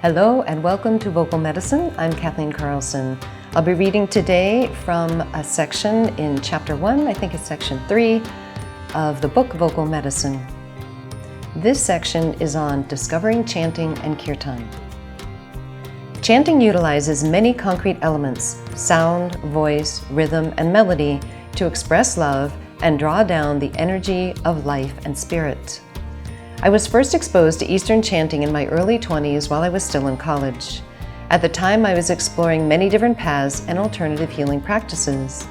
Hello and welcome to Vocal Medicine. I'm Kathleen Carlson. I'll be reading today from a section in Chapter 1, I think it's Section 3, of the book Vocal Medicine. This section is on discovering chanting and kirtan. Chanting utilizes many concrete elements, sound, voice, rhythm, and melody to express love and draw down the energy of life and spirit. I was first exposed to Eastern chanting in my early 20s while I was still in college. At the time, I was exploring many different paths and alternative healing practices.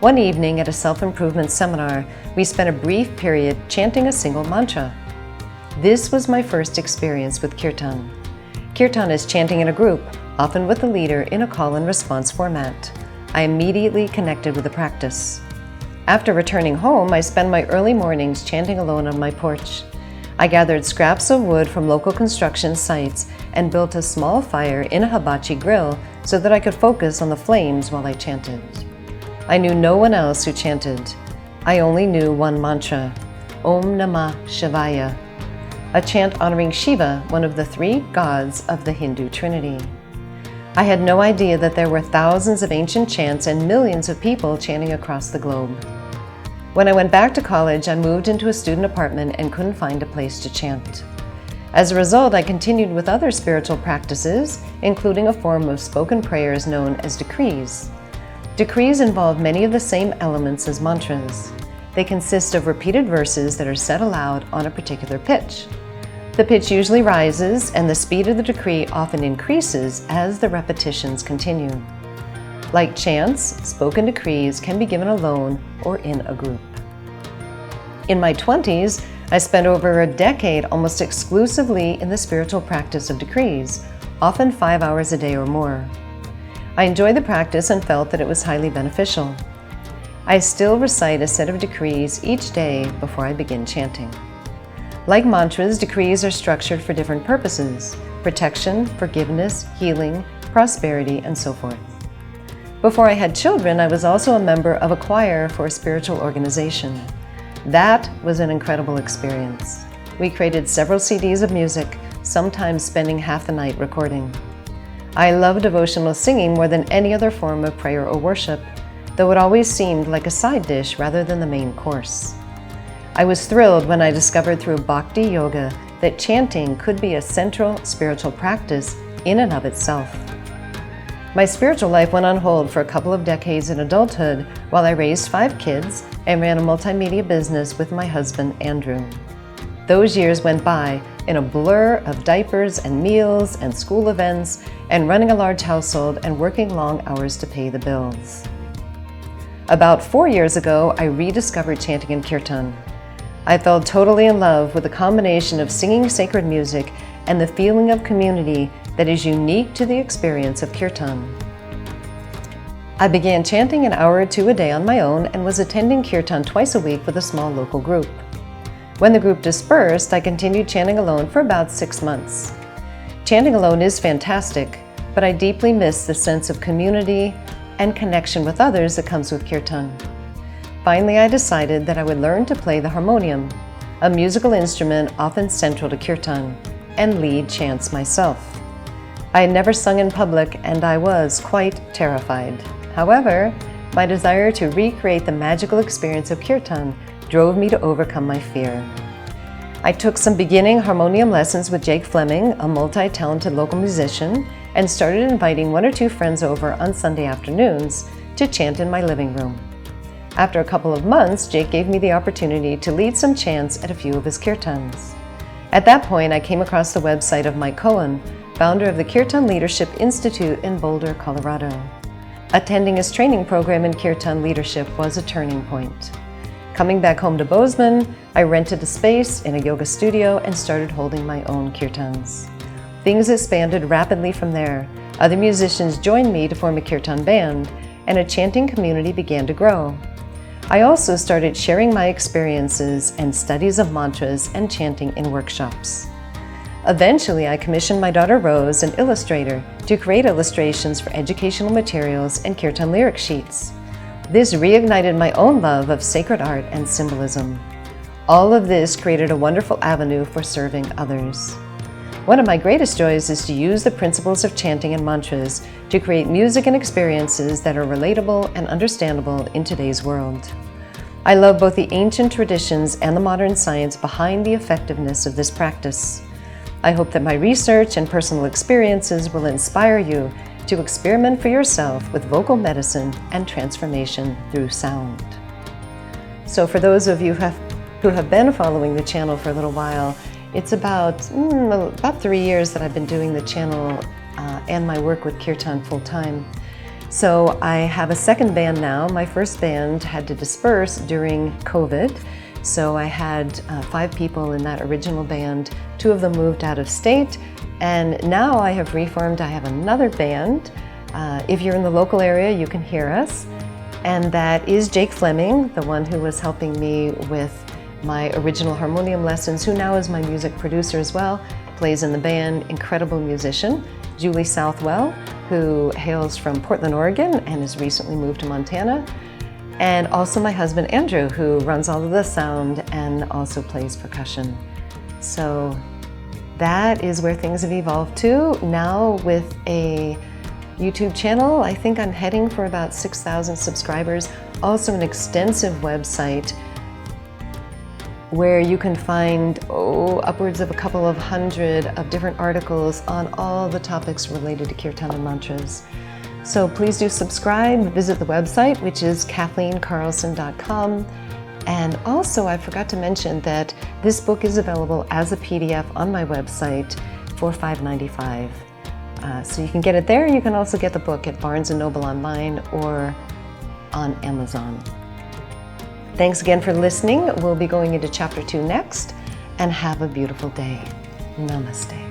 One evening at a self-improvement seminar, we spent a brief period chanting a single mantra. This was my first experience with Kirtan. Kirtan is chanting in a group, often with the leader in a call and response format. I immediately connected with the practice. After returning home, I spent my early mornings chanting alone on my porch. I gathered scraps of wood from local construction sites and built a small fire in a hibachi grill so that I could focus on the flames while I chanted. I knew no one else who chanted. I only knew one mantra, Om Namah Shivaya, a chant honoring Shiva, one of the three gods of the Hindu Trinity. I had no idea that there were thousands of ancient chants and millions of people chanting across the globe. When I went back to college, I moved into a student apartment and couldn't find a place to chant. As a result, I continued with other spiritual practices, including a form of spoken prayers known as decrees. Decrees involve many of the same elements as mantras. They consist of repeated verses that are said aloud on a particular pitch. The pitch usually rises, and the speed of the decree often increases as the repetitions continue. Like chants, spoken decrees can be given alone or in a group. In my 20s, I spent over a decade almost exclusively in the spiritual practice of decrees, often 5 hours a day or more. I enjoyed the practice and felt that it was highly beneficial. I still recite a set of decrees each day before I begin chanting. Like mantras, decrees are structured for different purposes: protection, forgiveness, healing, prosperity, and so forth. Before I had children, I was also a member of a choir for a spiritual organization. That was an incredible experience. We created several CDs of music, sometimes spending half the night recording. I love devotional singing more than any other form of prayer or worship, though it always seemed like a side dish rather than the main course. I was thrilled when I discovered through bhakti yoga that chanting could be a central spiritual practice in and of itself. My spiritual life went on hold for a couple of decades in adulthood while I raised 5 kids and ran a multimedia business with my husband, Andrew. Those years went by in a blur of diapers and meals and school events and running a large household and working long hours to pay the bills. About 4 years ago, I rediscovered chanting and kirtan. I fell totally in love with the combination of singing sacred music and the feeling of community that is unique to the experience of kirtan. I began chanting an hour or two a day on my own and was attending kirtan twice a week with a small local group. When the group dispersed, I continued chanting alone for about 6 months. Chanting alone is fantastic, but I deeply miss the sense of community and connection with others that comes with kirtan. Finally, I decided that I would learn to play the harmonium, a musical instrument often central to kirtan, and lead chants myself. I had never sung in public and I was quite terrified. However, my desire to recreate the magical experience of kirtan drove me to overcome my fear. I took some beginning harmonium lessons with Jake Fleming, a multi-talented local musician, and started inviting 1 or 2 friends over on Sunday afternoons to chant in my living room. After a couple of months, Jake gave me the opportunity to lead some chants at a few of his kirtans. At that point, I came across the website of Mike Cohen, founder of the Kirtan Leadership Institute in Boulder, Colorado. Attending his training program in Kirtan leadership was a turning point. Coming back home to Bozeman, I rented a space in a yoga studio and started holding my own kirtans. Things expanded rapidly from there. Other musicians joined me to form a kirtan band, and a chanting community began to grow. I also started sharing my experiences and studies of mantras and chanting in workshops. Eventually, I commissioned my daughter Rose, an illustrator, to create illustrations for educational materials and kirtan lyric sheets. This reignited my own love of sacred art and symbolism. All of this created a wonderful avenue for serving others. One of my greatest joys is to use the principles of chanting and mantras to create music and experiences that are relatable and understandable in today's world. I love both the ancient traditions and the modern science behind the effectiveness of this practice. I hope that my research and personal experiences will inspire you to experiment for yourself with vocal medicine and transformation through sound. So for those of you who have been following the channel for a little while, it's about 3 years that I've been doing the channel and my work with Kirtan full-time. So I have a second band now. My first band had to disperse during COVID. So I had 5 people in that original band. 2 of them moved out of state. And now I have reformed. I have another band. If you're in the local area, you can hear us. And that is Jake Fleming, the one who was helping me with my original harmonium lessons, who now is my music producer as well, plays in the band, incredible musician. Julie Southwell, who hails from Portland, Oregon, and has recently moved to Montana. And also my husband, Andrew, who runs all of the sound and also plays percussion. So that is where things have evolved to. Now with a YouTube channel, I think I'm heading for about 6,000 subscribers. Also an extensive website where you can find upwards of a couple of hundred of different articles on all the topics related to Kirtan and mantras. So please do subscribe, visit the website, which is kathleencarlson.com. And also I forgot to mention that this book is available as a PDF on my website for $5.95. So you can get it there. You can also get the book at Barnes & Noble online or on Amazon. Thanks again for listening. We'll be going into chapter 2 next, and have a beautiful day. Namaste.